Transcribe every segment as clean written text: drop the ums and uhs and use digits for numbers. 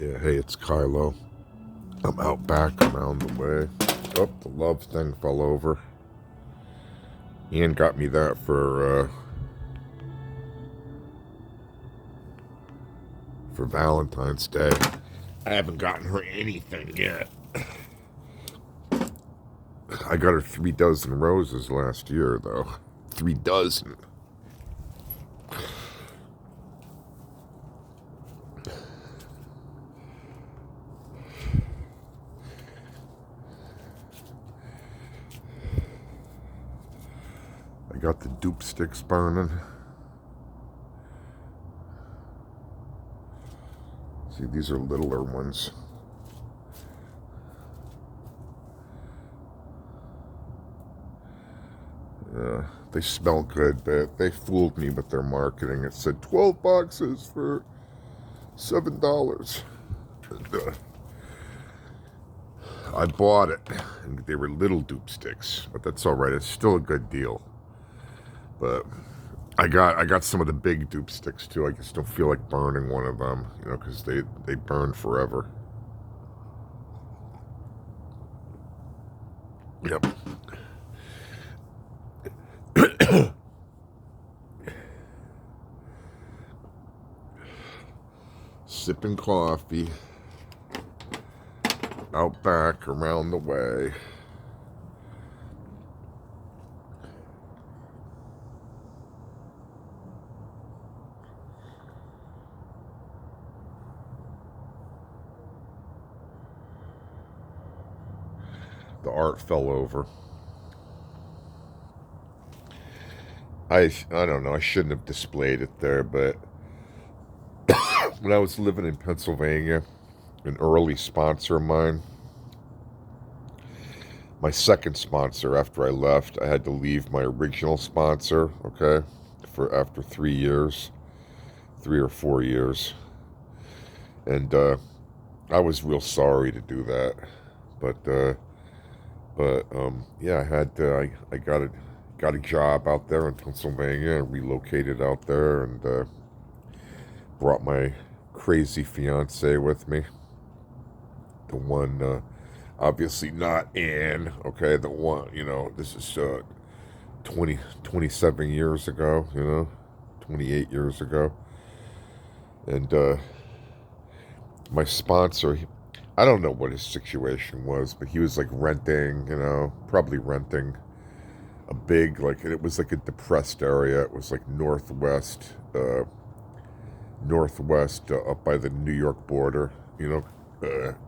Yeah, hey, it's Kiloh. I'm out back around the way. Oh, the love thing fell over. Ian got me that for Valentine's Day. I haven't gotten her anything yet. I got her 3 dozen roses last year, though. 3 dozen. I got the dupe sticks burning. See, these are littler ones. They smell good, but they fooled me with their marketing. It said 12 boxes for $7. And, I bought it, and they were little dupe sticks, but that's all right. It's still a good deal. But I got some of the big dupe sticks too. I just don't feel like burning one of them, because they burn forever. Yep. Sipping coffee out back around the way. The art fell over. I don't know. I shouldn't have displayed it there, but when I was living in Pennsylvania, an early sponsor of mine, my second sponsor after I left, I had to leave my original sponsor, okay, for after 3 years, 3 or 4 years. And I was real sorry to do that. But yeah, I had I got a job out there in Pennsylvania and relocated out there and brought my crazy fiance with me. The one, obviously not Anne, okay, the one, this is 27 years ago, 28 years ago. And my sponsor, I don't know what his situation was, but he was like renting, probably renting a big, like, it was like a depressed area. It was like northwest up by the New York border,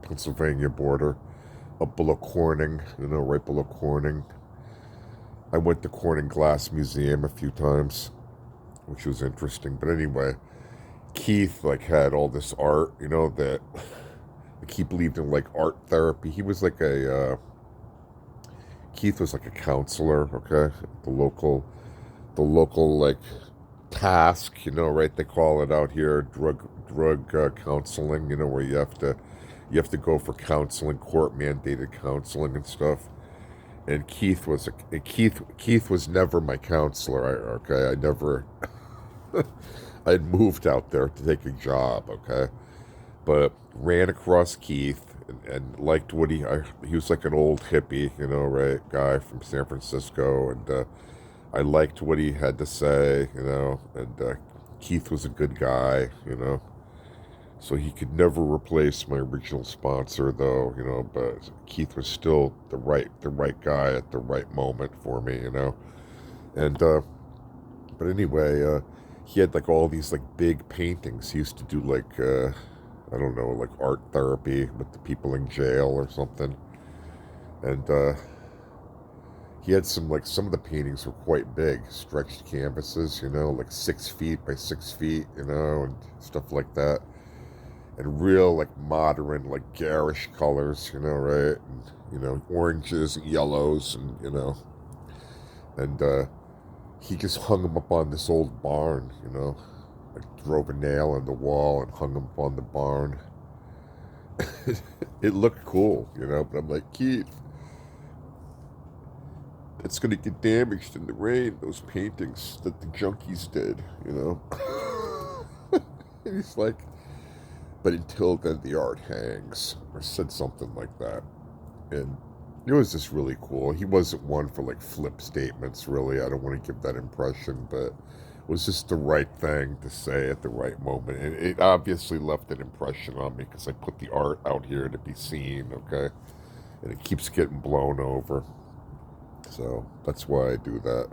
Pennsylvania border, up below Corning, right below Corning. I went to Corning Glass Museum a few times, which was interesting. But anyway, Keith like had all this art, that like, he believed in like art therapy. He was like Keith was like a counselor, okay, the local like task, right? They call it out here drug counseling, where you have to go for counseling, court mandated counseling and stuff. And Keith was never my counselor. I never I had moved out there to take a job, okay, but ran across Keith and liked what he was like an old hippie, right, guy from San Francisco, and I liked what he had to say, and Keith was a good guy, so he could never replace my original sponsor, though, but Keith was still the right guy at the right moment for me, and but anyway, he had like all these like big paintings. He used to do like I don't know, like art therapy with the people in jail or something, and he had some of the paintings were quite big, stretched canvases, like 6 feet by 6 feet, and stuff like that, and real like modern, like garish colors, right, and oranges and yellows, and and he just hung them up on this old barn, like drove a nail in the wall and hung them up on the barn. It looked cool, but I'm like, Keith, it's going to get damaged in the rain, those paintings that the junkies did, And he's like, but until then the art hangs, or said something like that. And it was just really cool. He wasn't one for like flip statements, really. I don't want to give that impression, but it was just the right thing to say at the right moment. And it obviously left an impression on me because I put the art out here to be seen, okay? And it keeps getting blown over. So that's why I do that.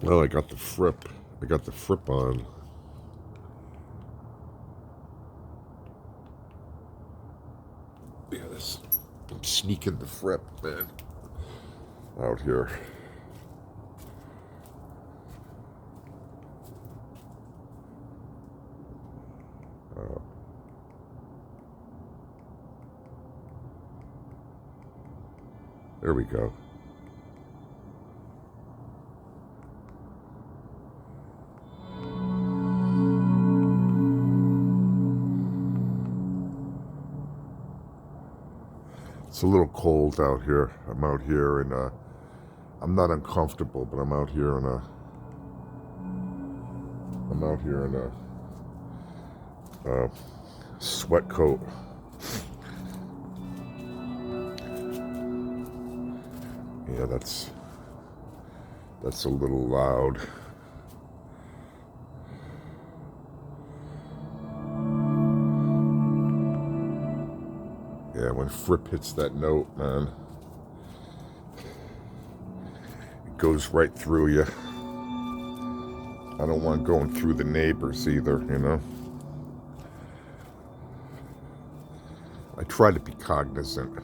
Well, I got the Fripp. I got the Fripp on. Yeah, this. I'm sneaking the Fripp, man. Out here. There we go. It's a little cold out here. I'm out here and I'm not uncomfortable, but I'm out here in a sweat coat. Yeah, that's a little loud. Yeah, when Fripp hits that note, man, it goes right through you. I don't want going through the neighbors either, you know? I try to be cognizant.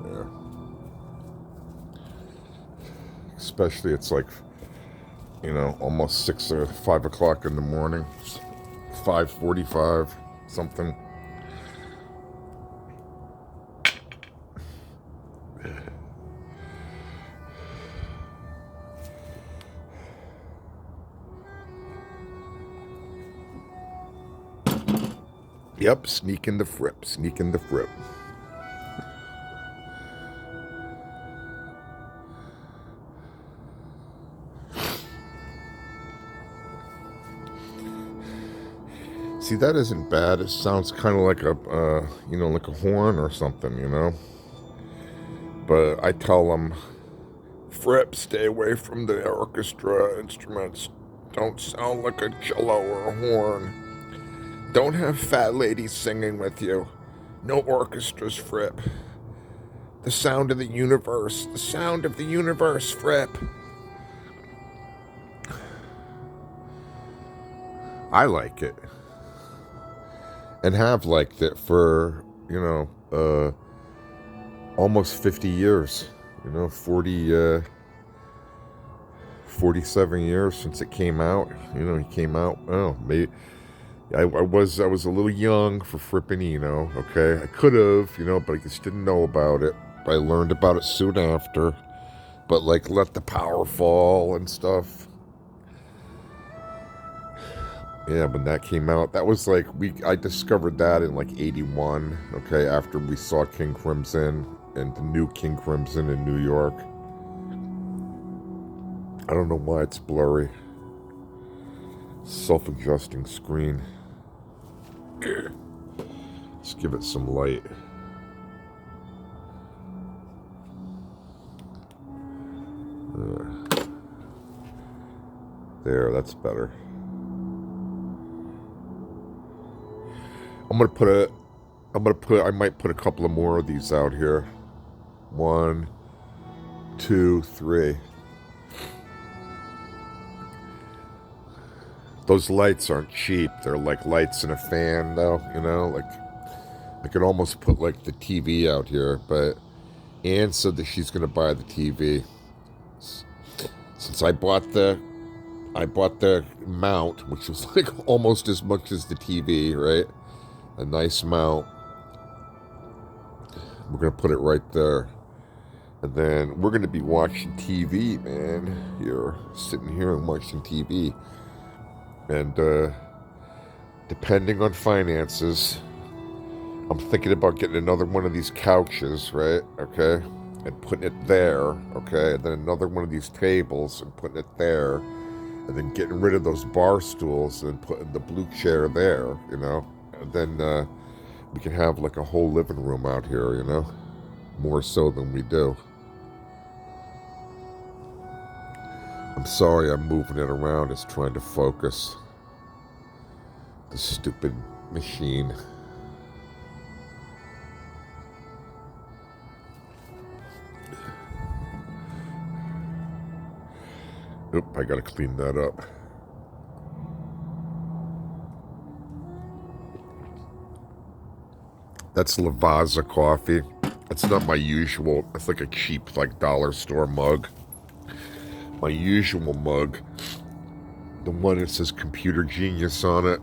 Yeah. Especially it's like, you know, almost 6 or 5 o'clock in the morning. 5:45, something. Yep, sneaking the Fripp, sneaking the Fripp. See, that isn't bad. It sounds kind of like a, you know, like a horn or something, you know? But I tell them, Fripp, stay away from the orchestra instruments. Don't sound like a cello or a horn. Don't have fat ladies singing with you. No orchestras, Fripp. The sound of the universe. The sound of the universe, Fripp. I like it. And have liked it for, you know, almost 50 years. You know, 47 years since it came out. You know, he came out, oh, maybe, I was a little young for Frippinino, okay? I could have, you know, but I just didn't know about it. I learned about it soon after. But, like, Let the Power Fall and stuff. Yeah, when that came out, that was like, I discovered that in like 81, okay, after we saw King Crimson and the new King Crimson in New York. I don't know why it's blurry. Self-adjusting screen. Let's give it some light. There, that's better. I might put a couple of more of these out here. 1, 2, 3. Those lights aren't cheap. They're like lights in a fan, though, you know? Like, I could almost put, like, the TV out here, but Ann said that she's going to buy the TV. Since I bought the mount, which was, like, almost as much as the TV, right? A nice mount. We're going to put it right there. And then we're going to be watching TV, man. Here, sitting here and watching TV. And depending on finances, I'm I'm thinking about getting another one of these couches, right? Okay. And putting it there, okay? And then another one of these tables and putting it there. And then getting rid of those bar stools and putting the blue chair there, you know? And then we can have like a whole living room out here, you know? More so than we do. I'm sorry I'm moving it around. It's trying to focus. The stupid machine. Oop, I gotta clean that up. That's Lavazza coffee. It's not my usual. It's like a cheap, like dollar store mug. My usual mug, the one that says Computer Genius on it.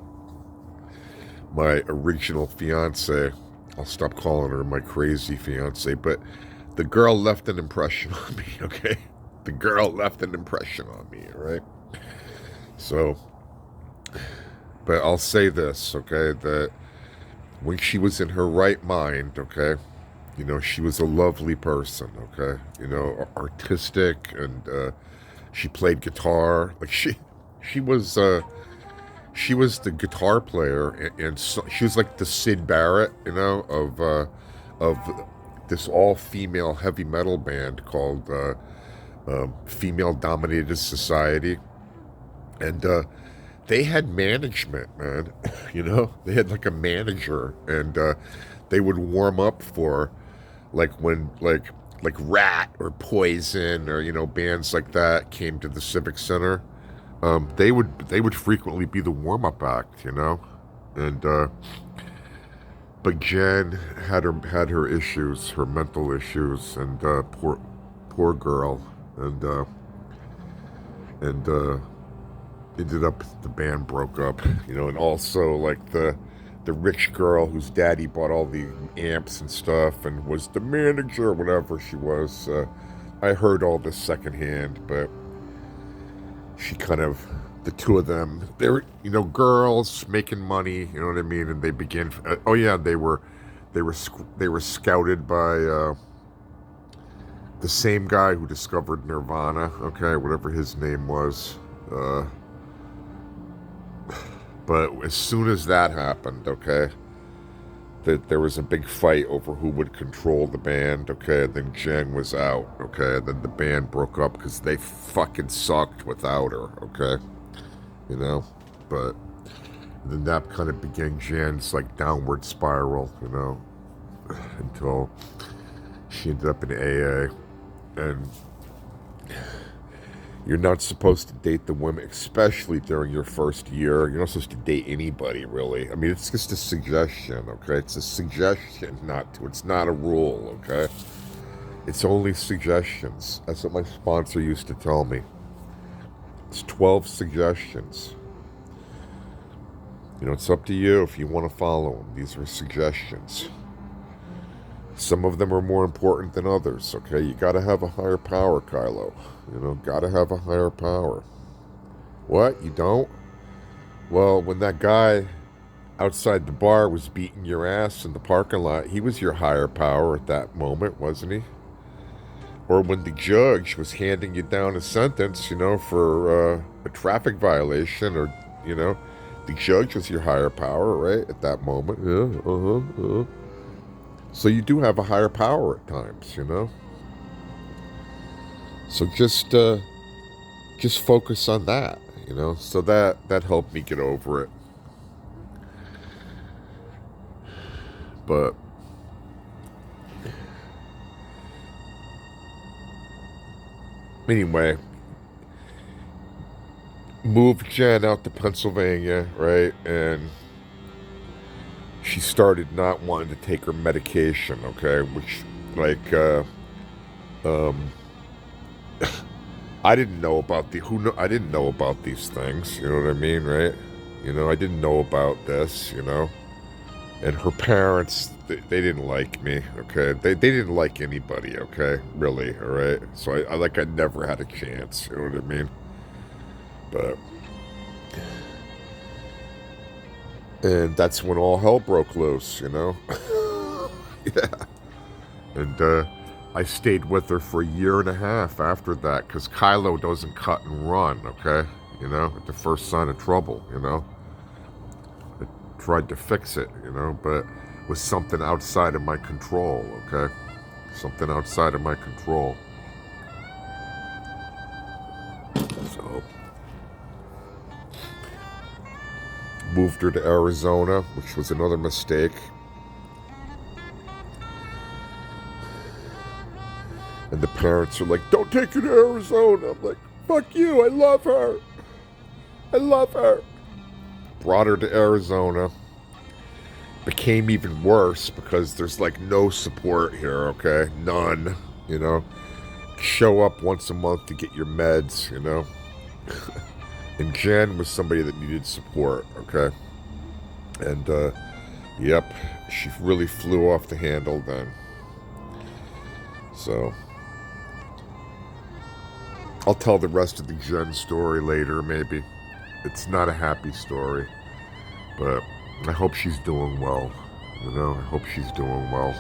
My original fiance. I'll stop calling her my crazy fiance, but the girl left an impression on me. Okay, the girl left an impression on me. Right. So, but I'll say this. Okay, that when she was in her right mind, okay, you know, she was a lovely person, okay, you know, artistic, and she played guitar. Like she was the guitar player, and so, she was like the Sid Barrett, you know, of this all-female heavy metal band called Female Dominated Society, and they had management, man. You know, they had like a manager, and they would warm up for like when like Rat or Poison or, you know, bands like that came to the Civic Center. They would frequently be the warm up act, you know, and but Jen had her issues, her mental issues, and poor girl, and ended up the band broke up, you know, and also like the rich girl whose daddy bought all the amps and stuff and was the manager or whatever she was. I heard all this secondhand, but she kind of, the two of them, they were, you know, girls making money, you know what I mean, and they began. Oh yeah, they were scouted by the same guy who discovered Nirvana. Okay, whatever his name was. But as soon as that happened, okay, that there was a big fight over who would control the band, okay, and then Jen was out, okay, and then the band broke up because they fucking sucked without her, okay, you know, but then that kind of began Jen's, like, downward spiral, you know, until she ended up in AA, and you're not supposed to date the women, especially during your first year. You're not supposed to date anybody, really. I mean, it's just a suggestion, okay? It's a suggestion, it's not a rule, okay? It's only suggestions. That's what my sponsor used to tell me. It's 12 suggestions. You know, it's up to you if you want to follow them. These are suggestions. Some of them are more important than others, okay? You gotta have a higher power, Kiloh. You know, gotta have a higher power. What? You don't? Well, when that guy outside the bar was beating your ass in the parking lot, he was your higher power at that moment, wasn't he? Or when the judge was handing you down a sentence, you know, for a traffic violation, or, you know, the judge was your higher power, right? At that moment. Yeah, So you do have a higher power at times, you know? So just focus on that, you know? So that helped me get over it. But anyway, moved Jen out to Pennsylvania, right? And she started not wanting to take her medication, okay? Which, like, I didn't know about I didn't know about these things, you know what I mean, right? You know, I didn't know about this, you know? And her parents, they didn't like me, okay? They didn't like anybody, okay? Really, all right? So I never had a chance, you know what I mean? But, and that's when all hell broke loose, you know? Yeah. And I stayed with her for a year and a half after that, because Kiloh doesn't cut and run, okay? You know, at the first sign of trouble, you know? I tried to fix it, you know, but it was something outside of my control, okay? Something outside of my control. So, moved her to Arizona, which was another mistake. And the parents are like, don't take her to Arizona. I'm like, fuck you, I love her. I love her. Brought her to Arizona. Became even worse because there's like no support here, okay? None, you know? Show up once a month to get your meds, you know? And Jen was somebody that needed support, okay? And, yep, she really flew off the handle then. So, I'll tell the rest of the Jen story later, maybe. It's not a happy story, but I hope she's doing well. You know, I hope she's doing well.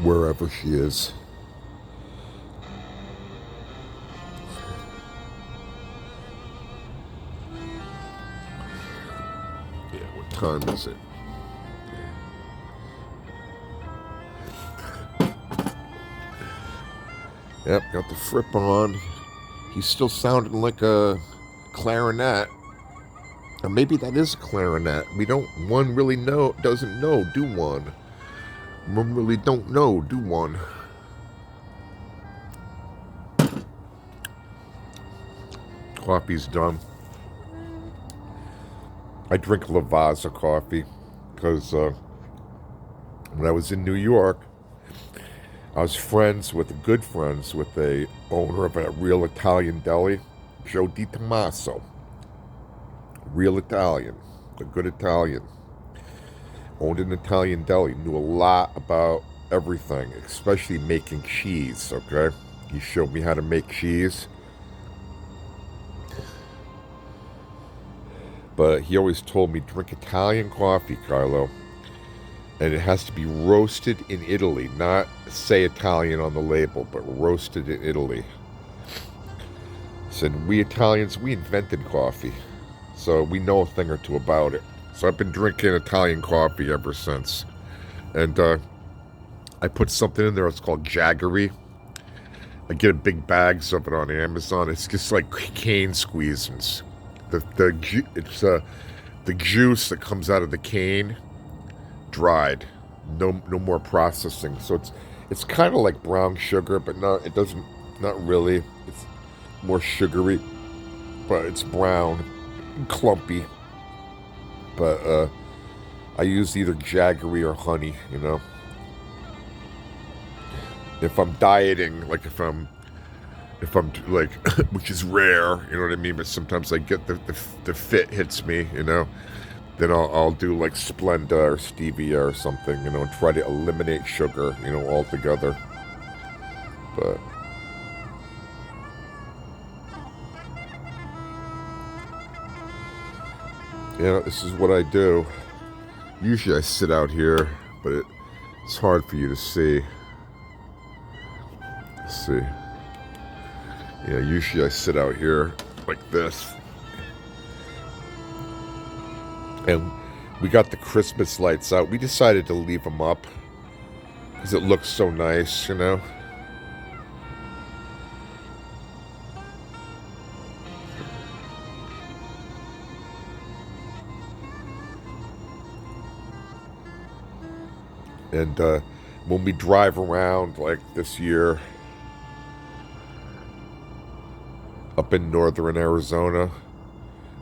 Wherever she is. Yeah, what time is it? Yep, got the Fripp on. He's still sounding like a clarinet. Or maybe that is a clarinet. One really doesn't know, do one? One really don't know, do one? Coffee's done. I drink Lavazza coffee because when I was in New York, I was good friends with the owner of a real Italian deli, Joe Di Tommaso. Real Italian, a good Italian. Owned an Italian deli, knew a lot about everything, especially making cheese, okay? He showed me how to make cheese. But he always told me, drink Italian coffee, Carlo. And it has to be roasted in Italy, not say Italian on the label, but roasted in Italy. He said, we Italians, we invented coffee. So we know a thing or two about it. So I've been drinking Italian coffee ever since. And I put something in there, it's called Jaggery. I get big bags of it on Amazon. It's just like cane squeezins. It's the juice that comes out of the cane, dried, no more processing. So it's kind of like brown sugar, but not really. It's more sugary, but it's brown, clumpy. But I use either Jaggery or honey, you know. If I'm dieting, like if I'm like, which is rare, you know what I mean? But sometimes I get the fit hits me, you know. Then I'll do like Splenda or Stevia or something, you know, and try to eliminate sugar, you know, altogether. But yeah, this is what I do. Usually I sit out here, but it's hard for you to see. Let's see. Yeah, usually I sit out here like this. And we got the Christmas lights out. We decided to leave them up because it looks so nice, you know. And when we drive around, like this year, up in northern Arizona,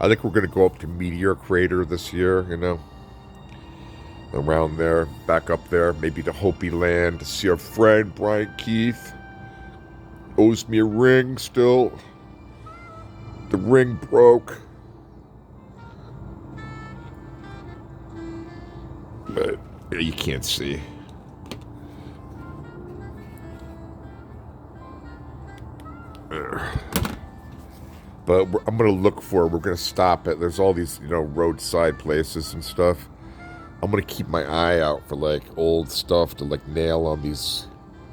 I think we're going to go up to Meteor Crater this year, you know. Around there, back up there, maybe to Hopi Land to see our friend Brian Keith. Owes me a ring still. The ring broke. But you can't see. But I'm going to look for it. We're going to stop it. There's all these, you know, roadside places and stuff. I'm gonna keep my eye out for like old stuff to like nail on these,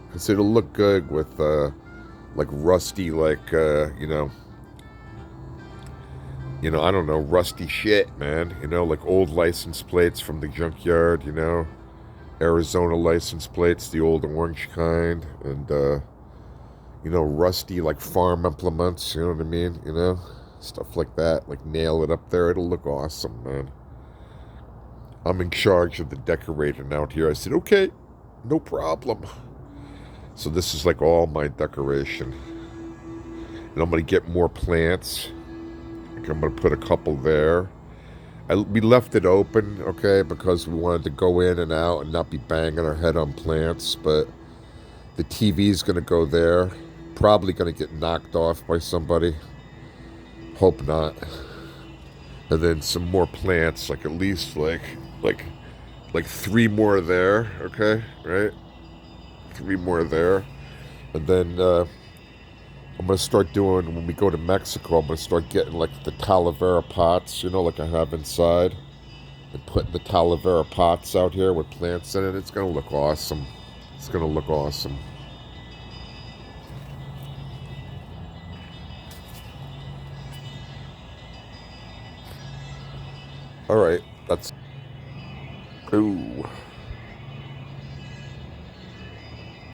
because it'll look good with like rusty, like I don't know, rusty shit, man. Like old license plates from the junkyard. Arizona license plates, the old orange kind, and rusty like farm implements. You know what I mean? Stuff like that. Like nail it up there. It'll look awesome, man. I'm in charge of the decorating out here. I said, okay, no problem. So this is like all my decoration. And I'm going to get more plants. Like I'm going to put a couple there. We left it open, okay, because we wanted to go in and out and not be banging our head on plants. But the TV's going to go there. Probably going to get knocked off by somebody. Hope not. And then some more plants, like at least like three more there, okay, right? Three more there. And then I'm going to start doing, when we go to Mexico, I'm going to start getting like the Talavera pots, like I have inside. And putting the Talavera pots out here with plants in it. It's going to look awesome. It's going to look awesome. All right, that's... Ooh.